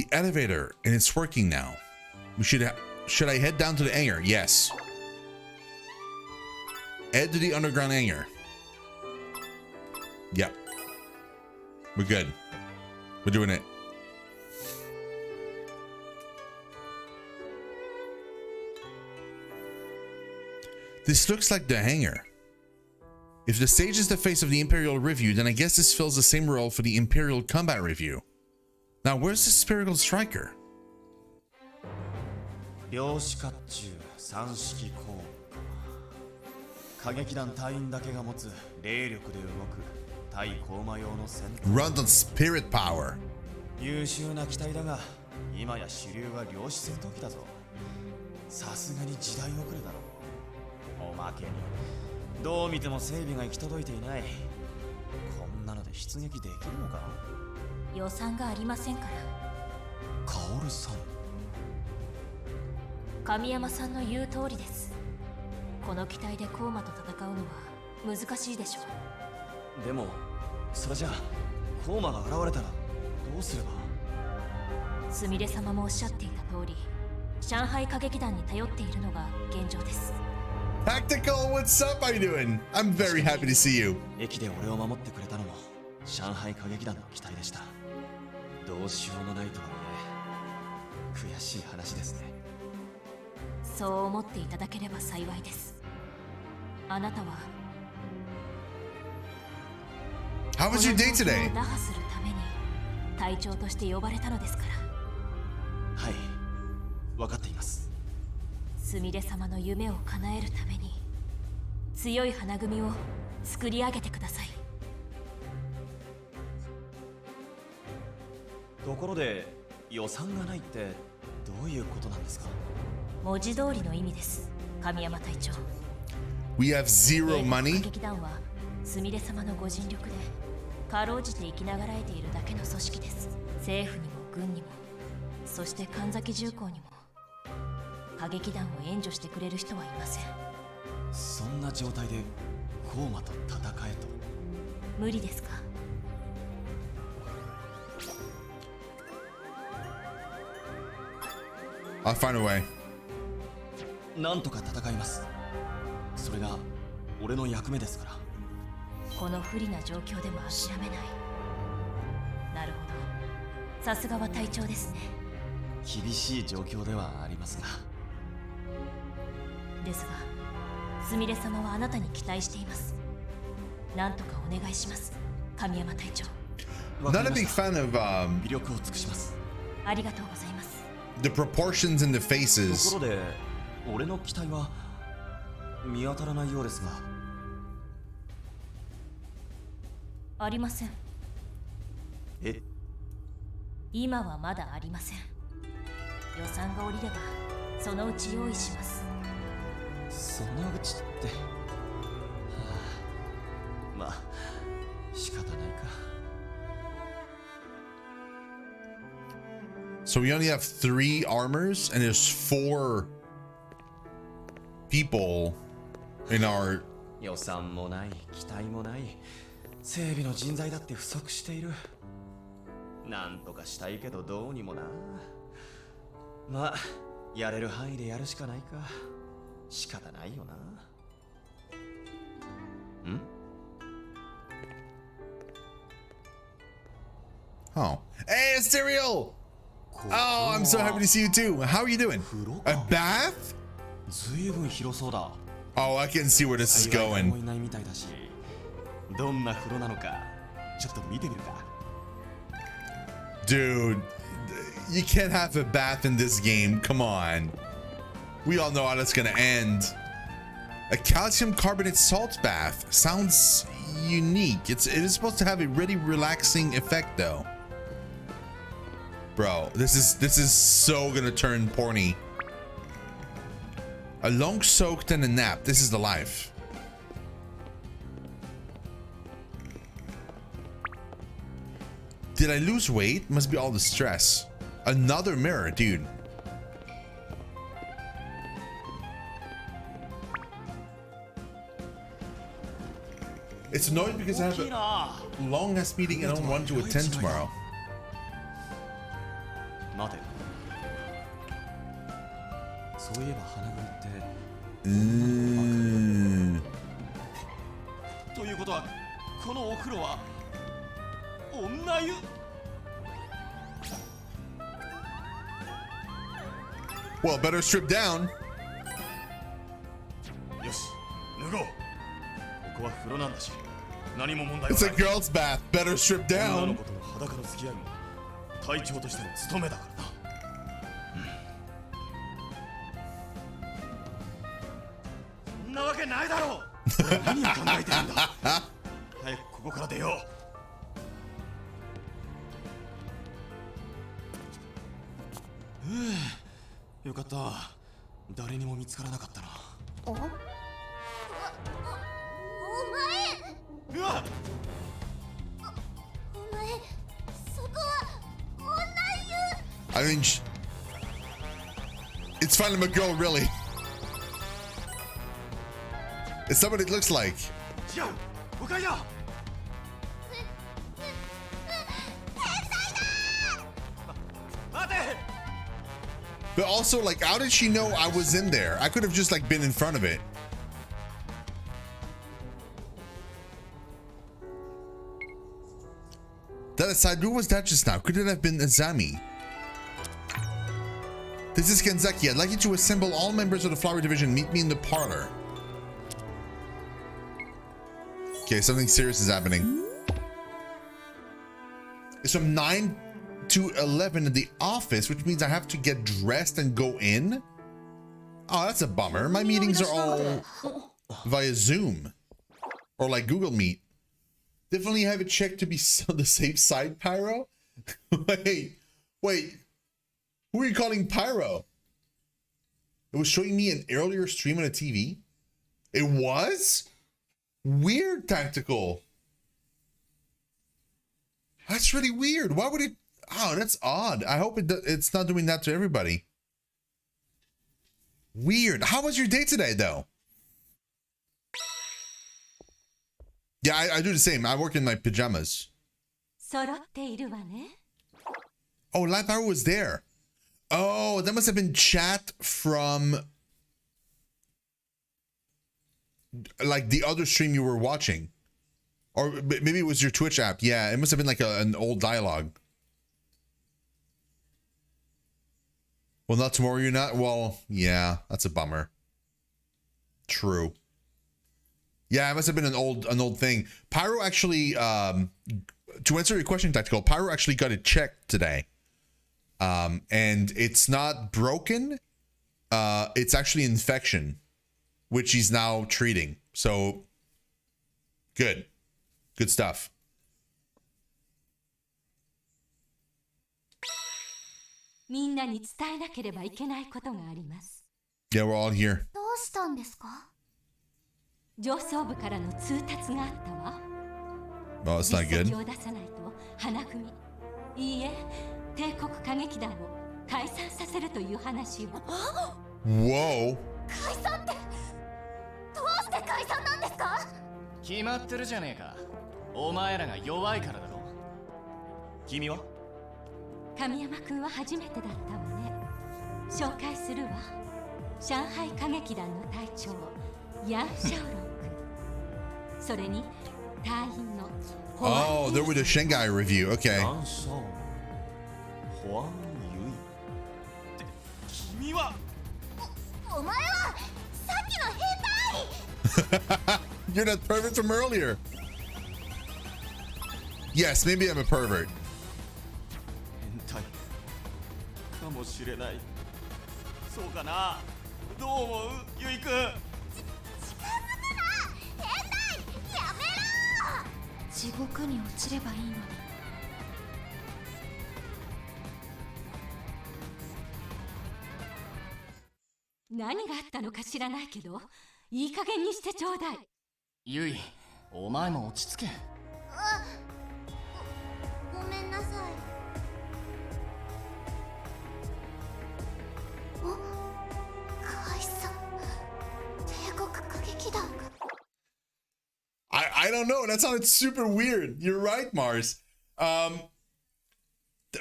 The elevator, and it's working now. We should I head down to the hangar? Yes. Head to the underground hangar. Yep. We're good. We're doing it. This looks like the hangar. If the stage is the face of the Imperial Review, then I guess this fills the same role for the Imperial Combat Review. Now, where's the Imperial Striker? 量子甲冑三式攻歌劇団隊員だけが持つ霊力で動く対高魔用の戦闘 Run on spirit power. 優秀な機体だが今や主流は量子戦闘機だぞさすがに時代遅れだろおまけにどう見ても整備が行き届いていないこんなので出撃できるのか予算がありませんからカオルさん神山さんの言う通りです。この機体でコーマと戦うのは難しいでしょう。でもそれじゃあコーマが現れたらどうすればすみれ様もおっしゃっていた通り上海歌劇団に頼っているのが現状です。 Tactical, what's up? How you doing? I'm very happy to see you. 駅で俺を守ってくれたのも上海歌劇団の機体でしたどうしようもないとはいえ悔しい話ですねそう思っていただければ幸いです。あなたは How was your day today? 打破するために隊長として呼ばれたのですから。はい分かっていますすみれ様の夢を叶えるために強い花組を作り上げてください。ところで予算がないってどういうことなんですか文字通りの意味です、神山隊長。 We have zero 歌 money. 劇団はすみれ様のご尽力でかろうじて生きながらえているだけの組織です。政府にも軍にもそして神崎重工にも歌劇団を援助してくれる人はいません。そんな状態でコーマと戦えと無理ですか。 I'll find a way. なんとか戦いますそれが俺の役目ですからこの不利な状況でも諦めない。なるほど、さすがは隊長ですね。厳しい状況ではありますがですがすみれ様はあなたに期待しています。なんとかお願いします、神山隊長。 Not a big fan of 微力を尽くしますありがとうございます。 the proportions in the と faces. ころで俺の機体は見当たらないようですがありません。え今はまだありません。予算が下りればそのうち用意します。そのうちって、はあ、まあ仕方ないか。 So we only have 3 armors and there's 4 people in our 予算もない機体もない整備の人材だって不足しているなんとかしたいけどどうにもなまあやれる範囲でやるしかないか仕方ないよな。ん Oh. Hey, it's Cereal! Oh, I'm so happy to see you too. How are you doing? A bath? ずいぶん広そうだ。 Oh, I can see where this is も going. いないみたいだしどんな風呂なのかちょっと見てみるか。 Dude, you can't have a bath in this game. Come on. We all know how that's gonna end. A calcium carbonate salt bath sounds unique. It is supposed to have a really relaxing effect though. Bro, this is so gonna turn porny. A long soaked and a nap. This is the life. Did I lose weight? Must be all the stress. Another mirror, dude. It's annoying because I have a long ass meeting and I don't want to attend tomorrow. 待て。そういえば花組ってということはこのお風呂は女湯。 Well, better strip down. よし、脱ごう。ここは風呂なんだし、何も問題は It's な a い。 girl's bath. Better strip 女の down. 子との裸の付き合いも隊長としての務めだからな。そんなわけないだろう。何を考えてるんだ。早くここから出よう。よかった。誰にも見つからなかったな。お前うわっ、お前そこは女湯。 I mean, it's fine. I'm a girl, really. It's not what it looks like. 違う、誤解だ。待て。 But also, like, how did she know I was in there? I could have just like been in front of it. That aside, who was that just now? Could it have been Azami? This is Kenzaki. I'd like you to assemble all members of the flower division. Meet me in the parlor. Okay, something serious is happening. It's from 9 to 11 in the office, which means I have to get dressed and go in. Oh, that's a bummer. My meetings are all via Zoom or like Google Meet. Definitely have it checked to be on the safe side, Pyro. wait. Who are you calling Pyro? It was showing me an earlier stream on a TV. It was? Weird, Tactical. That's really weird. Why would it? Oh, that's odd. I hope it's not doing that to everybody. Weird. How was your day today, though? Yeah, I do the same. I work in my pajamas. Oh, Live Power was there. Oh, that must have been chat from like the other stream you were watching. Or maybe it was your Twitch app. Yeah, it must have been like an old dialogue. Well, not tomorrow, you're not? Well, yeah, that's a bummer. True. Yeah, it must have been an old thing. Pyro actually, to answer your question, Tactical, Pyro actually got it checked today. And it's not broken. It's actually infection, which he's now treating. So, good. Good stuff. Yeah, we're all here. どうしたんですか？ 上層部からの通達があったわ。 Oh, it's not good. 実績を出さないと花組、いいえ、帝国歌劇団を解散させるという話を。Whoa. 解散ってどうして解散なんですか？決まってるじゃねえか。お前らが弱いからだろ。君は？神山君は初めてだったわね。紹介するわ。上海歌劇団の隊長、ヤン・シャオロン君。それに隊員のホワン・ Oh, they're with a Shanghai review. Okay. ホワン・ユイって君は？お前はさっきの変態！ You're that pervert from earlier. Yes, maybe I'm a pervert. 変態かもしれない。そうかな。どう思う、ユイ君？近づくな！変態！やめろ！地獄に落ちればいいのに。何があったのか知らないけど、いい加減にしてちょうだい。ユイ、お前も落ち着け。ごめんなさい。お、解散。帝国歌劇団が。I don't know. That sounded super weird. You're right, Mars.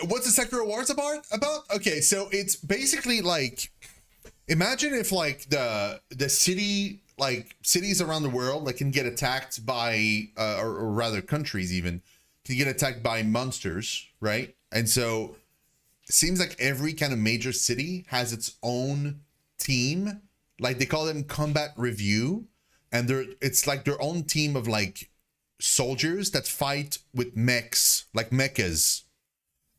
What's the Sakura Wars about? Okay, so it's basically like, imagine if like the city, like cities around the world, like can get attacked by, or rather countries even, can get attacked by monsters, right? And so it seems like every kind of major city has its own team, like they call them combat review, and it's like their own team of like soldiers that fight with mechs, like mechas,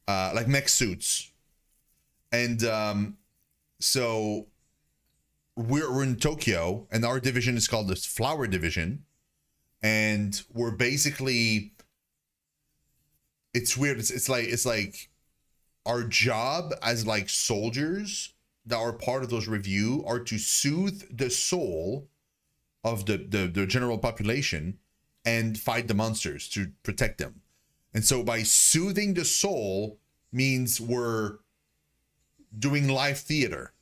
like mech suits. And so we're in Tokyo, and our division is called the Flower Division, and we're basically, it's weird, it's like our job as like soldiers that are part of those review are to soothe the soul of the general population and fight the monsters to protect them. And so by soothing the soul means we're doing live theater.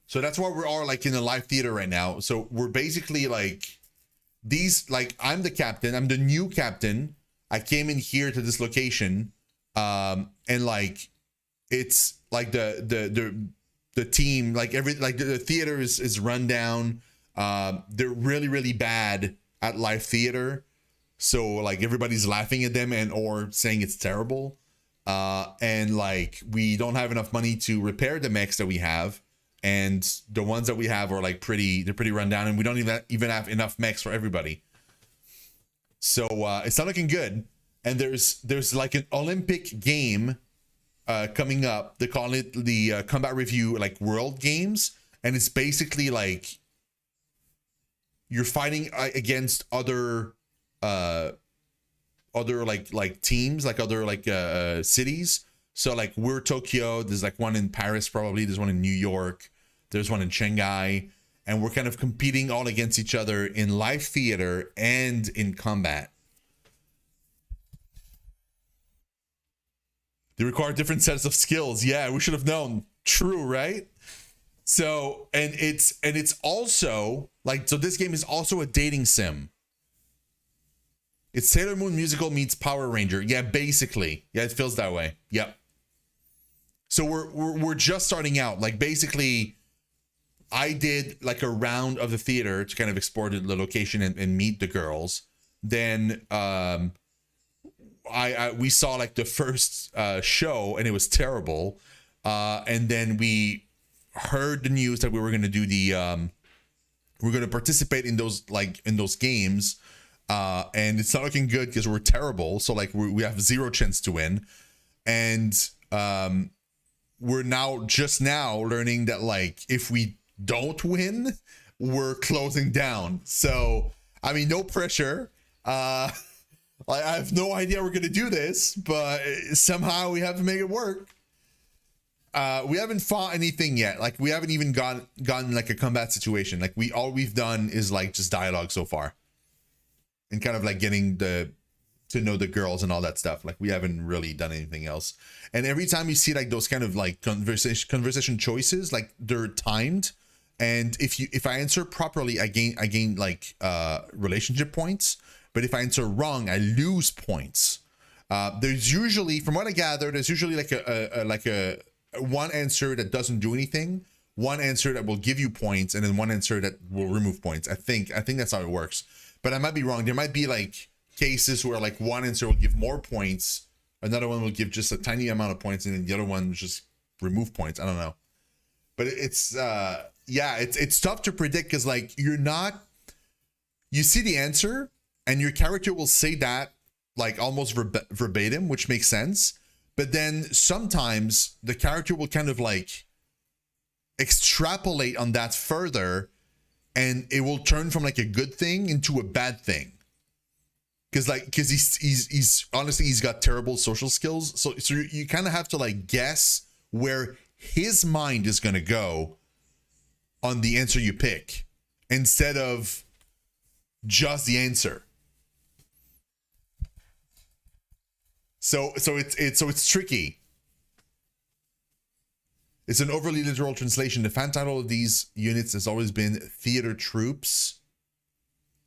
So that's why we are like in a live theater right now. So we're basically like these, like I'm the captain, I'm the new captain. I came in here to this location, and like it's like the team, like the theater is run down. They're really bad at live theater, so like everybody's laughing at them and or saying it's terrible, and like we don't have enough money to repair the mechs that we have, and the ones that we have are like they're pretty run down, and we don't even have enough mechs for everybody. So it's not looking good. And there's like an Olympic game coming up. They call it the Combat Review like World Games, and it's basically like you're fighting against other like teams, like other like cities. So like we're Tokyo, there's like one in Paris probably, there's one in New York, there's one in Shanghai, and we're kind of competing all against each other in live theater and in combat. They require different sets of skills. Yeah, we should have known. True, right? So, and it's also like, so this game is also a dating sim. It's Sailor Moon musical meets Power Ranger. Yeah, basically. Yeah, it feels that way. Yep. So we're just starting out. Like basically, I did like a round of the theater to kind of explore the location and meet the girls. Then we saw like the first show, and it was terrible. And then we heard the news that we were going to do we're going to participate in those games, and it's not looking good because we're terrible. So like we have zero chance to win, and we're just now learning that like if we don't win, we're closing down. So I mean, no pressure. Like I have no idea we're gonna do this, but somehow we have to make it work. We haven't fought anything yet. Like we haven't even gotten like a combat situation. Like all we've done is like just dialogue so far, and kind of like getting to know the girls and all that stuff. Like we haven't really done anything else. And every time you see like those kind of like conversation choices, like they're timed, and if I answer properly, I gain like relationship points. But if I answer wrong, I lose points. There's usually, from what I gather, there's usually like a one answer that doesn't do anything, one answer that will give you points, and then one answer that will remove points. I think that's how it works. But I might be wrong. There might be like cases where like one answer will give more points, another one will give just a tiny amount of points, and then the other one will just remove points. I don't know. But it's it's tough to predict because like you see the answer, and your character will say that like almost verbatim, which makes sense. But then sometimes the character will kind of like extrapolate on that further, and it will turn from like a good thing into a bad thing. Because he's honestly, he's got terrible social skills. So you kind of have to like guess where his mind is going to go on the answer you pick instead of just the answer. So it's tricky. It's an overly literal translation. The fan title of these units has always been Theater Troops.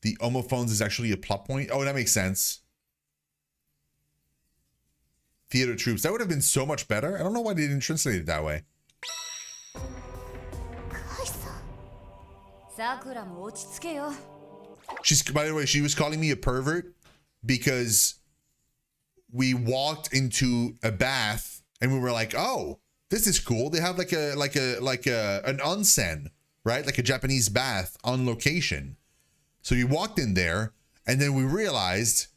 The homophones is actually a plot point. Oh, that makes sense. theater troops. That would have been so much better. I don't know why they didn't translate it that way. カイさん。さくらも落ち着けよ。 She's, by the way, she was calling me a pervert because we walked into a bath and we were like, oh, this is cool. They have like an onsen, right? Like a Japanese bath on location. So we walked in there and then we realized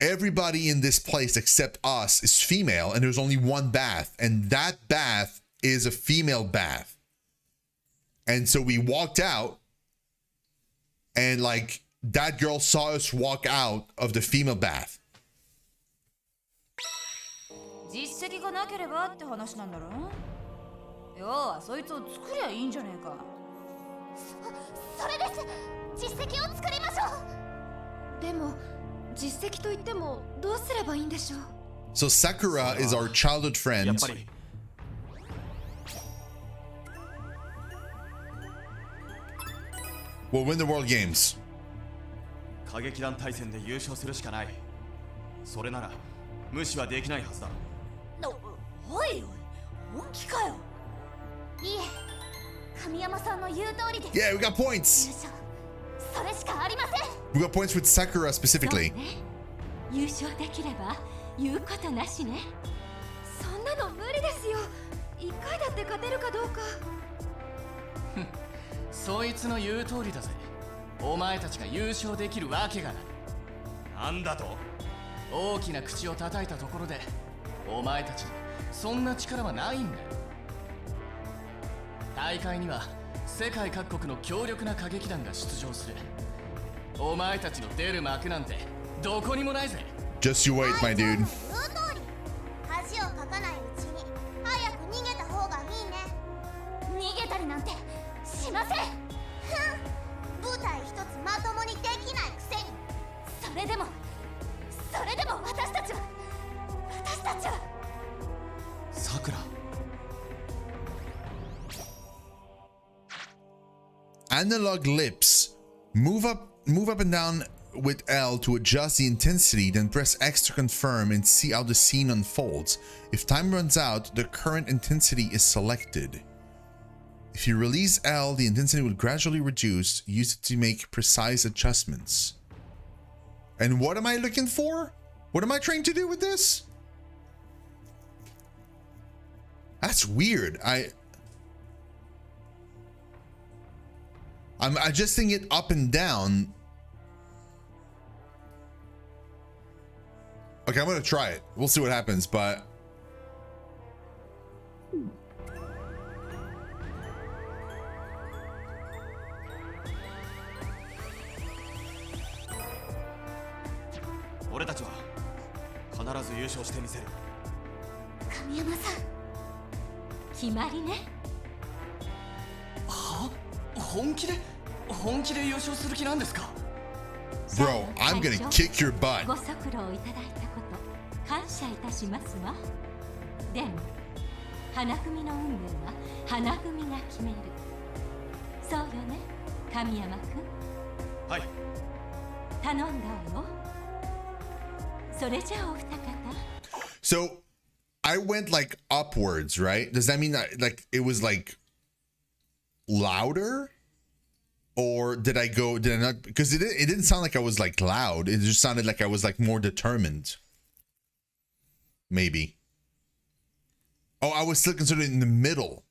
everybody in this place except us is female and there's only one bath, and that bath is a female bath. And so we walked out and like that girl saw us walk out of the female bath. 実績がなければって話なんだろ。要はそいつを作りゃいいんじゃねえか。それです。実績を作りましょう。でも実績といってもどうすればいいんでしょう。 So Sakura is our childhood やっ friend. ぱり We'll win the World Games. 歌劇団対戦で優勝するしかない。それなら無視はできないはずだ。おいおい、本気かよ。いえ、神山さんの言う通りです。 Yeah, we got 優 points. 勝。それしかありません。 We got points with Sakura そう specifically. ね。優勝できれば言うことなしね。そんなの無理ですよ。一回だって勝てるかどうか。そいつの言う通りだぜ。お前たちが優勝できるわけがない。なんだと？大きな口を叩いたところでお前たちにそんな力はないんだよ。大会には世界各国の強力な歌劇団が出場する。お前たちの出る幕なんてどこにもないぜ。 Just you wait, my dude. 言う通り。恥をかかないうちに早く逃げた方がいいね。逃げたりなんてしません。舞台一つまともにできないくせに。それでも私たちはさくら。Analog lips. Move up and down with L to adjust the intensity, then press X to confirm and see how the scene unfolds. If time runs out, the current intensity is selected. If you release L, the intensity will gradually reduce. Use it to make precise adjustments. And what am I looking for? What am I trying to do with this? That's weird. I'm adjusting it up and down. Okay, I'm gonna try it. We'll see what happens, but俺たちは必ず優勝してみせる。神山さん。決まりね。は？本気で優勝する気なんですか？ bro, I'm gonna kick your butt. ご足労いただいたこと感謝いたしますわ。でも花組の運命は花組が決める。そうよね、神山くん。はい。頼んだわよ。それじゃあお二方。 So I went like upwards, right? Does that mean that like it was like louder? Or did I not? Because it didn't sound like I was like loud. It just sounded like I was like more determined. Maybe. Oh, I was still considered in the middle.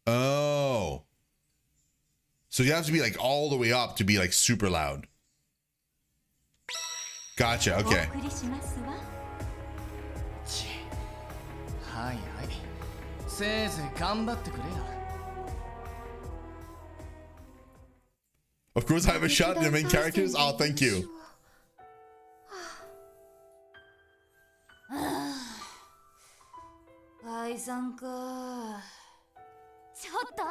Oh. So you have to be like all the way up to be like super loud. Gotcha, okay. お送りしますわ。はいはい。せいぜい頑張ってくれよ。Of course, I have a shot in the main characters. Oh, thank you. 解散か。ちょっと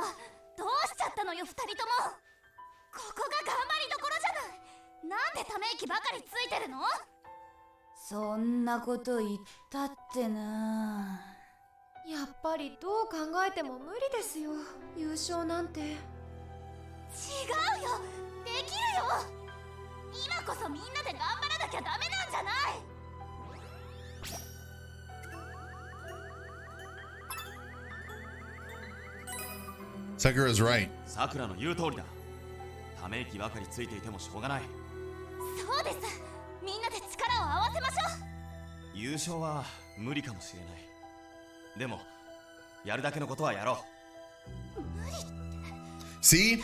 どうしちゃったのよ、二人とも。ここが頑張りどころじゃない。なんでため息ばかりついてるの？そんなこと言ったってな。やっぱりどう考えても無理ですよ。優勝なんて。違うよ、できるよ。今こそみんなで頑張らなきゃダメなんじゃない。Sakura's right. さくらの言う通りだ。ため息ばかりついていてもしょうがない。そうです。みんなで力を合わせましょう。優勝は無理かもしれない。でもやるだけのことはやろう。 See?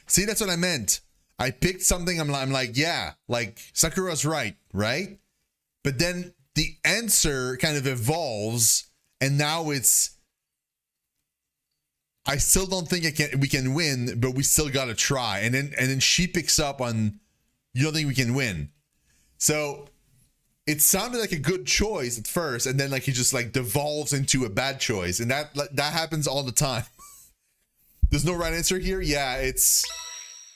See, that's what I meant. I picked something. I'm like, yeah, like Sakura's right, right? But then the answer kind of evolves, and now it's, I still don't think we can win, but we still gotta try. And then she picks up on, you don't think we can win. So it sounded like a good choice at first, and then like it just like devolves into a bad choice, and that happens all the time. There's no right answer here. Yeah, it's.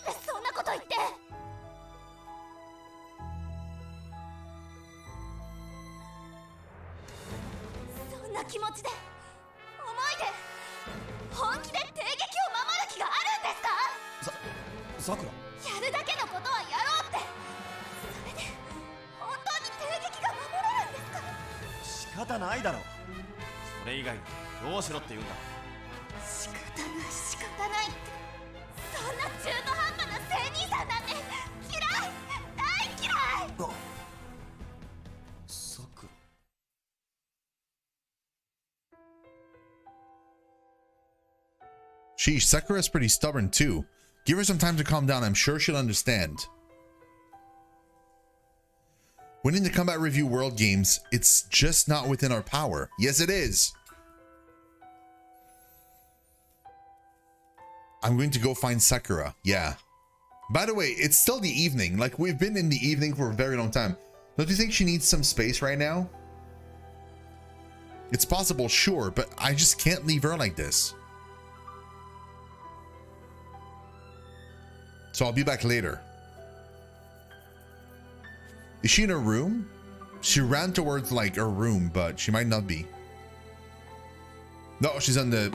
そんなこと言って。そんな気持ちで、思いで、本気で帝劇を守る気があるんですか？さくら。やるだけのことはやろうって。それで本当に帝劇が守れるんですか？仕方ないだろう。それ以外にどうしろって言うんだ。仕方ないって。そんな中途半端な正義さんなんて嫌い、大嫌い。さくら。Sheesh, Sakura's pretty stubborn too. Give her some time to calm down. I'm sure she'll understand. Winning the Combat Review World Games, it's just not within our power. Yes, it is. I'm going to go find Sakura. Yeah. By the way, it's still the evening. Like, we've been in the evening for a very long time. Don't you think she needs some space right now? It's possible, sure, but I just can't leave her like this. So I'll be back later. Is she in her room? She ran towards like her room, but she might not be. No, she's on the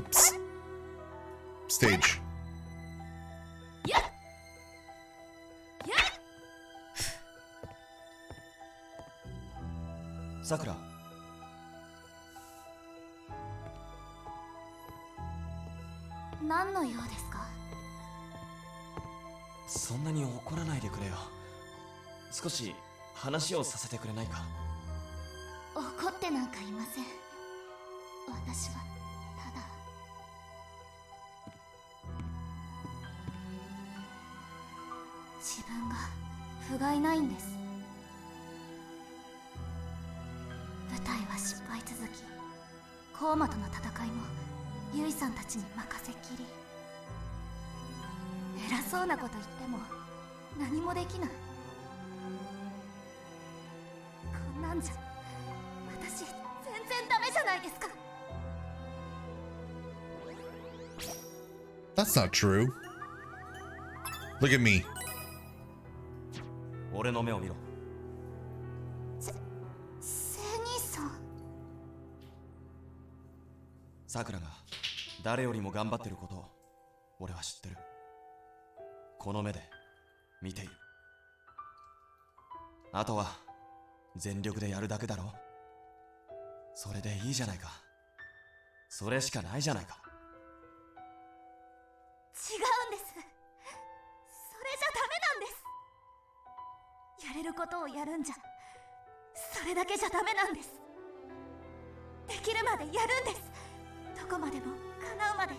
stage. Sakura. 何の用ですか？そんなに怒らないでくれよ。少し話をさせてくれないか。怒ってなんかいません。私はただ自分が不甲斐ないんです。舞台は失敗続き、コーマとの戦いもユイさんたちに任せっきり。偉そうなこと言っても何もできない。こんなんじゃ私全然ダメじゃないですか。 That's not true. Look at me. 俺の目を見ろ。セ兄さん。さくらが誰よりも頑張ってることを俺は知ってる。この目で見ている。あとは全力でやるだけだろ。それでいいじゃないか。それしかないじゃないか。違うんです。それじゃダメなんです。やれることをやるんじゃ、それだけじゃダメなんです。できるまでやるんです。どこまでも叶うまでや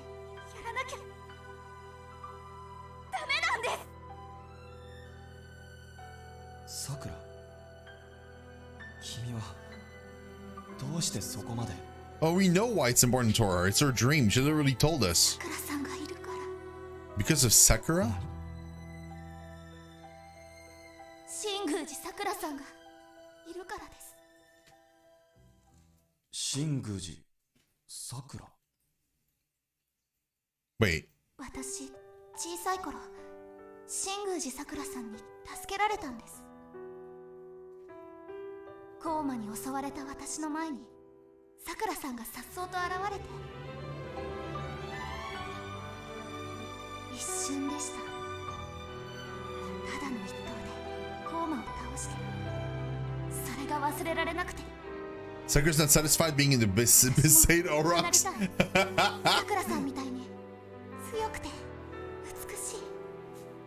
らなきゃダメなんです。さくら、君はどうしてそこまで。 Oh, we know why it's important to her. It's her dream. She literally told us. さくらさんがいるから。 Because of Sakura? 新宮寺さくらさんがいるからです。新宮寺さくら。 Wait. 私、小さい頃、新宮寺さくらさんに助けられたんです。コーマに襲われた私の前にさくらさんが颯爽と現れて、一瞬でした。ただの一投でコーマを倒して、それが忘れられなくて。 Sakura's not satisfied being in the Besaid なり Aurochs. たい。さくらさんみたいに強くて美しい。